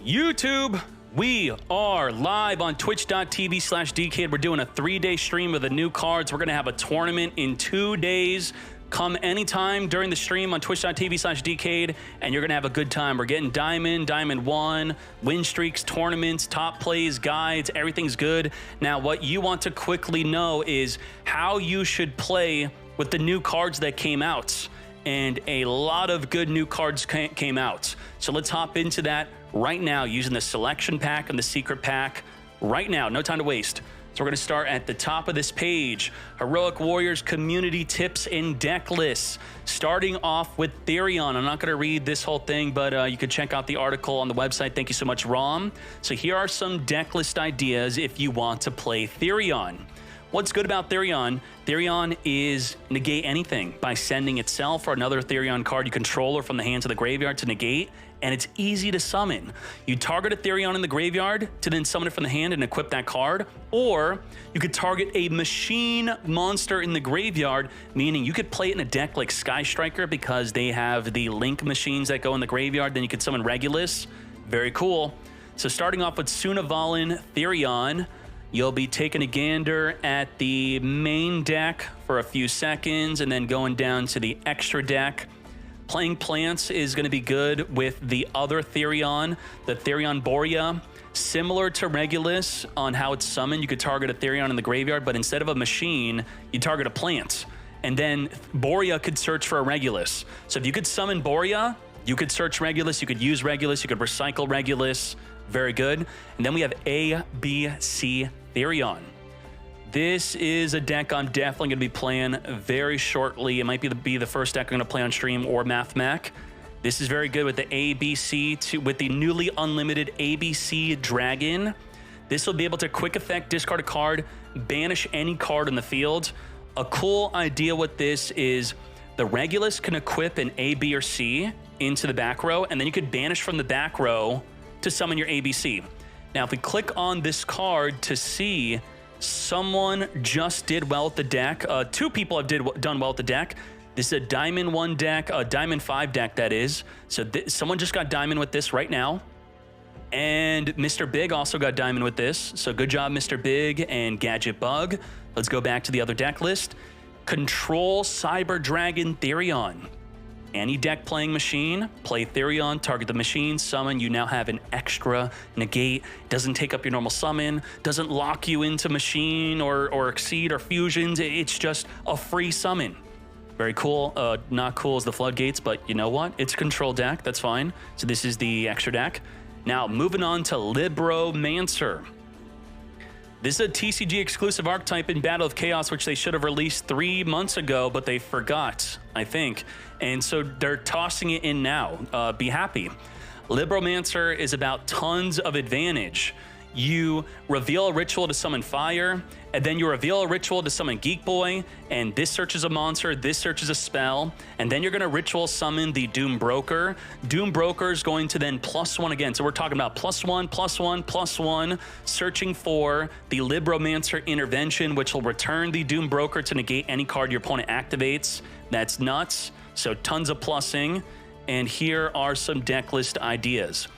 YouTube, we are live on twitch.tv/Dkayed. We're doing a 3-day stream of the new cards. We're going to have a tournament in 2 days. Come anytime during the stream on twitch.tv/Dkayed, and you're going to have a good time. We're getting Diamond, Diamond 1, win streaks, tournaments, top plays, guides, everything's good. Now, what you want to quickly know is how you should play with the new cards that came out. And a lot of good new cards came out. So let's hop into that right now using the selection pack and the secret pack right now. No time to waste. So we're going to start at the top of this page. Heroic Warriors community tips and deck lists. Starting off with Therion. I'm not going to read this whole thing, but you can check out the article on the website. Thank you so much, Rom. So here are some deck list ideas if you want to play Therion. What's good about Therion? Therion is negate anything by sending itself or another Therion card you control or from the hands of the graveyard to negate, and it's easy to summon. You target a Therion in the graveyard to then summon it from the hand and equip that card, or you could target a machine monster in the graveyard, meaning you could play it in a deck like Sky Striker because they have the link machines that go in the graveyard, then you could summon Regulus. Very cool. So starting off with Sunavalin Therion, you'll be taking a gander at the main deck for a few seconds and then going down to the extra deck. Playing plants is going to be good with the other Therion, the Therion Borea. Similar to Regulus on how it's summoned, you could target a Therion in the graveyard, but instead of a machine, you target a plant. And then Borea could search for a Regulus. So if you could summon Borea, you could search Regulus, you could use Regulus, you could recycle Regulus. Very good. And then we have A, B, C Therion. This is a deck I'm definitely going to be playing very shortly. It might be the first deck I'm going to play on stream, or Mathmech. This is very good with the ABC, with the newly unlimited ABC Dragon. This will be able to quick effect, discard a card, banish any card in the field. A cool idea with this is the Regulus can equip an A, B, or C into the back row, and then you could banish from the back row to summon your ABC. Now, if we click on this card to see, someone just did well with the deck. 2 people have done well with the deck. This is a Diamond 1 deck, a Diamond 5 deck, that is. So someone just got Diamond with this right now. And Mr. Big also got Diamond with this. So good job, Mr. Big and Gadget Bug. Let's go back to the other deck list. Control Cyber Dragon Therion. Any deck playing machine, play Therion, target the machine, summon. You now have an extra negate. Doesn't take up your normal summon, doesn't lock you into machine or exceed or fusions. It's just a free summon. Very cool. Not cool as the floodgates, but you know what? It's a control deck. That's fine. So this is the extra deck. Now moving on to Libromancer. This is a TCG exclusive archetype in Battle of Chaos, which they should have released 3 months ago, but they forgot, I think. And so they're tossing it in now. Be happy. Libromancer is about tons of advantage. You reveal a ritual to summon fire, and then you reveal a ritual to summon Geek Boy, and this searches a monster, this searches a spell, and then you're going to ritual summon the Doom Broker. Doom Broker is going to then +1 again. So we're talking about +1, +1, +1, searching for the Libromancer intervention, which will return the Doom Broker to negate any card your opponent activates. That's nuts. So tons of plussing. And here are some deck list ideas.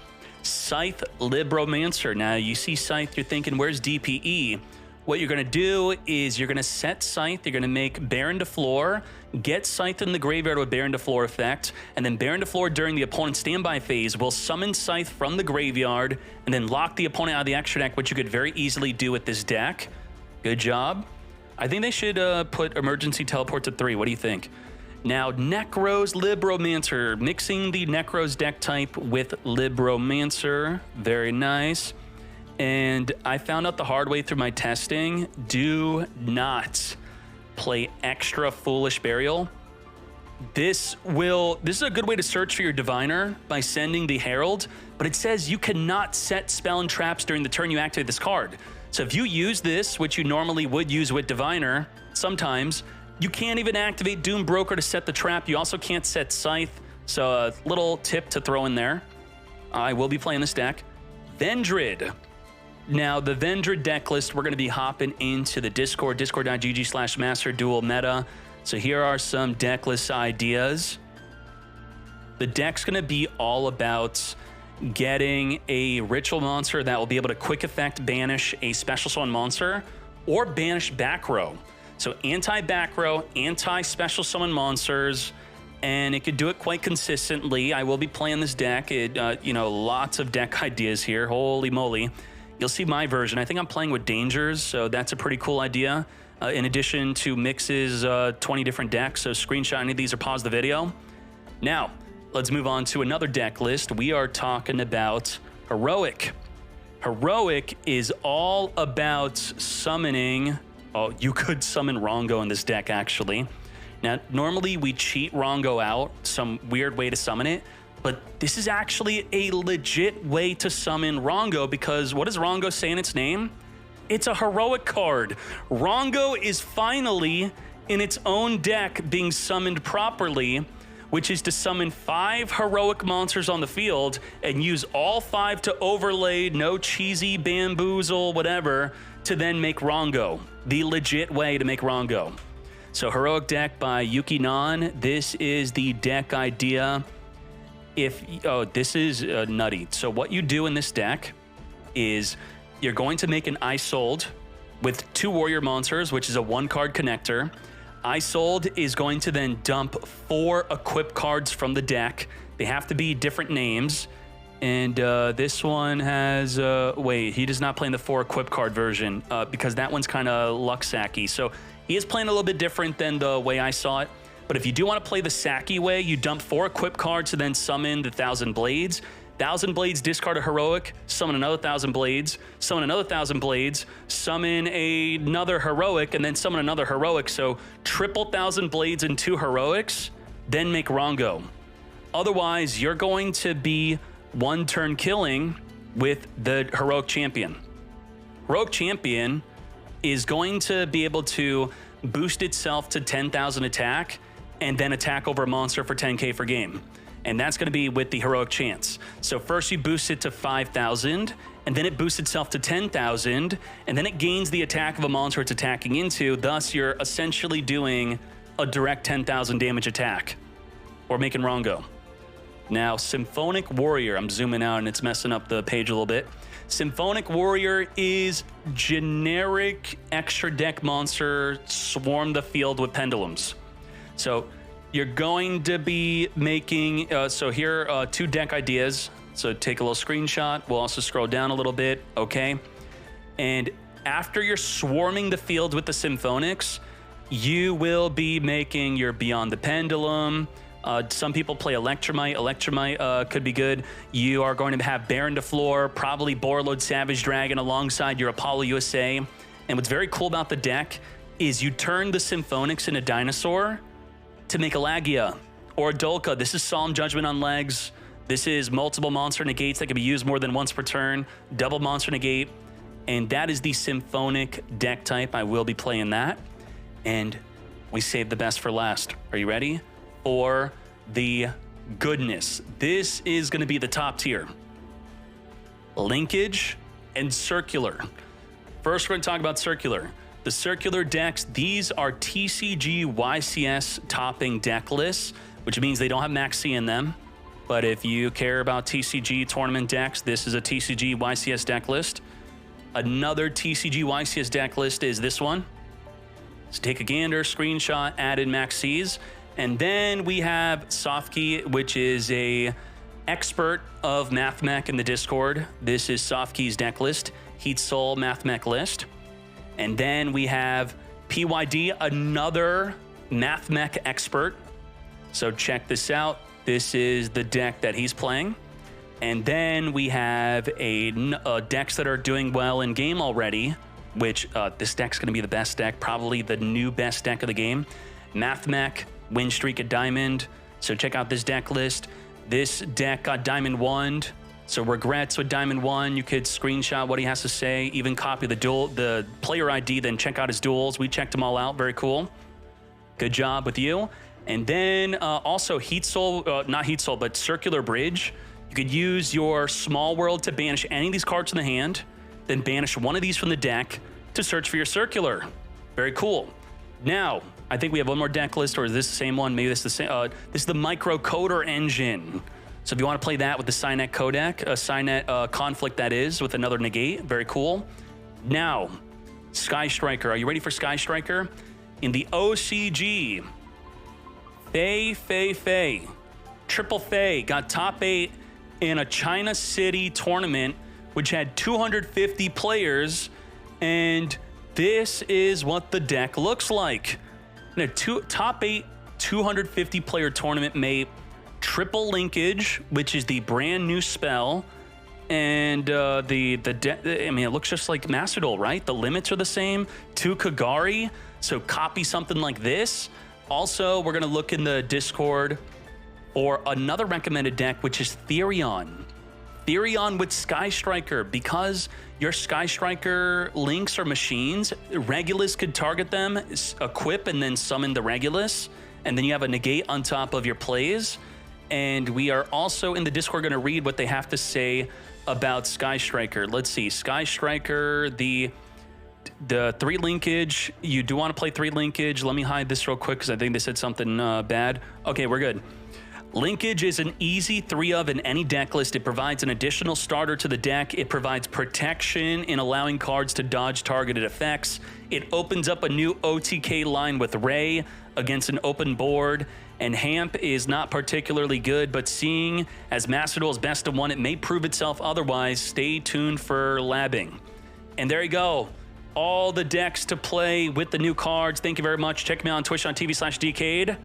Scythe Libromancer. Now you see Scythe, you're thinking, where's DPE? What you're going to do is you're going to set Scythe, you're going to make Baron to floor, get Scythe in the graveyard with Baron to floor effect, and then Baron to floor during the opponent's standby phase will summon Scythe from the graveyard and then lock the opponent out of the extra deck, which you could very easily do with this deck. Good job. I think they should put emergency teleport to 3. What do you think? Now, Necros Libromancer, mixing the Necros deck type with Libromancer. Very nice. And I found out the hard way through my testing, do not play extra Foolish Burial. This is a good way to search for your Diviner by sending the Herald, but it says you cannot set spell and traps during the turn you activate this card. So if you use this, which you normally would use with Diviner, sometimes, you can't even activate Doom Broker to set the trap. You also can't set Scythe. So a little tip to throw in there. I will be playing this deck. Vendread. Now, the Vendread deck list, we're going to be hopping into the Discord, discord.gg/master duel meta. So here are some deck list ideas. The deck's going to be all about getting a ritual monster that will be able to quick effect banish a special summon monster or banish back row. So anti-back row, anti-special summon monsters, and it could do it quite consistently. I will be playing this deck. You know, lots of deck ideas here. Holy moly. You'll see my version. I think I'm playing with Dangers, so that's a pretty cool idea. In addition to mixes 20 different decks, so screenshot any of these or pause the video. Now, let's move on to another deck list. We are talking about Heroic. Heroic is all about summoning. Oh, you could summon Rongo in this deck, actually. Now, normally we cheat Rongo out, some weird way to summon it, but this is actually a legit way to summon Rongo, because what does Rongo say in its name? It's a Heroic card. Rongo is finally in its own deck being summoned properly, which is to summon 5 Heroic monsters on the field and use all 5 to overlay, no cheesy bamboozle, whatever, to then make Rongo. The legit way to make Rongo. So Heroic deck by Yuki Nan. This is the deck idea. This is nutty. So what you do in this deck is you're going to make an Isold with 2 warrior monsters, which is a 1-card connector. Isold is going to then dump 4 equip cards from the deck. They have to be different names. And this one has, wait, he does not play in the 4 equip card version because that one's kind of luck-sacky. So he is playing a little bit different than the way I saw it. But if you do want to play the Sacky way, you dump 4 equip cards to then summon the 1,000 Blades. 1,000 Blades, discard a Heroic, summon another 1,000 Blades, summon another 1,000 Blades, summon another Heroic, and then summon another Heroic. So triple 1,000 Blades and 2 Heroics, then make Rongo. Otherwise, you're going to be 1-turn killing with the Heroic Champion. Heroic Champion is going to be able to boost itself to 10,000 attack and then attack over a monster for 10k for game. And that's going to be with the Heroic Chance. So first you boost it to 5,000, and then it boosts itself to 10,000, and then it gains the attack of a monster it's attacking into. Thus, you're essentially doing a direct 10,000 damage attack, or making Rongo. Now, Symphonic Warrior, I'm zooming out and it's messing up the page a little bit. Symphonic Warrior is generic extra deck monster, swarm the field with pendulums. So you're going to be making, so here are 2 deck ideas. So take a little screenshot. We'll also scroll down a little bit, okay? And after you're swarming the field with the Symphonics, you will be making your Beyond the Pendulum. Some people play Electromite. Electromite could be good. You are going to have Baron de Floor, probably Borreload Savage Dragon alongside your Apollo USA. And what's very cool about the deck is you turn the Symphonics into Dinosaur to make a Lagia or a Dolka. This is Solemn Judgment on legs. This is multiple monster negates that can be used more than once per turn, double monster negate, and that is the Symphonic deck type. I will be playing that, and we saved the best for last. Are you ready for the goodness? This is going to be the top tier. Linkage and Circular. First, we're going to talk about Circular. The Circular decks, these are TCG YCS topping deck lists, which means they don't have Max C in them. But if you care about TCG tournament decks, this is a TCG YCS deck list. Another TCG YCS deck list is this one. So take a gander, screenshot, add in Max Cs. And then we have Softkey, which is a expert of Mathmech in the Discord. This is Softkey's deck list, Heat Soul Mathmech list. And then we have PYD, another Mathmech expert. So check this out. This is the deck that he's playing. And then we have decks that are doing well in game already, which this deck's going to be the best deck, probably the new best deck of the game. Mathmech, Win Streak at Diamond. So check out this deck list. This deck got Diamond 1. So regrets with Diamond 1. You could screenshot what he has to say, even copy the player ID, then check out his duels. We checked them all out. Very cool. Good job with you. And then also Heat Soul, not Heat Soul, but Circular Bridge. You could use your Small World to banish any of these cards from the hand, then banish one of these from the deck to search for your Circular. Very cool. Now, I think we have one more deck list, or is this the same one? Maybe this is the same. This is the Microcoder Engine. So if you want to play that with the Cynet codec, a Cynet conflict that is, with another negate, very cool. Now, Sky Striker. Are you ready for Sky Striker? In the OCG, Fei, Triple Fei got top 8 in a China City tournament, which had 250 players, and this is what the deck looks like. In a top 8 250 player tournament mate, triple linkage, which is the brand new spell, and I mean, it looks just like Master Duel, right? The limits are the same. 2 Kagari, so copy something like this. Also, we're gonna look in the Discord for another recommended deck, which is Therion. Therion with Sky Striker, because your Sky Striker links are machines, Regulus could target them, equip, and then summon the Regulus, and then you have a negate on top of your plays. And we are also in the Discord going to read what they have to say about Sky Striker. Let's see, Sky Striker, the 3 linkage. You do want to play 3 linkage. Let me hide this real quick because I think they said something bad. Okay, we're good. Linkage is an easy 3 of in any deck list. It provides an additional starter to the deck. It provides protection in allowing cards to dodge targeted effects. It opens up a new OTK line with Ray against an open board. And Hamp is not particularly good, but seeing as Master Duel's best of 1, it may prove itself otherwise. Stay tuned for labbing. And there you go. All the decks to play with the new cards. Thank you very much. Check me out on twitch.tv/Dkayed.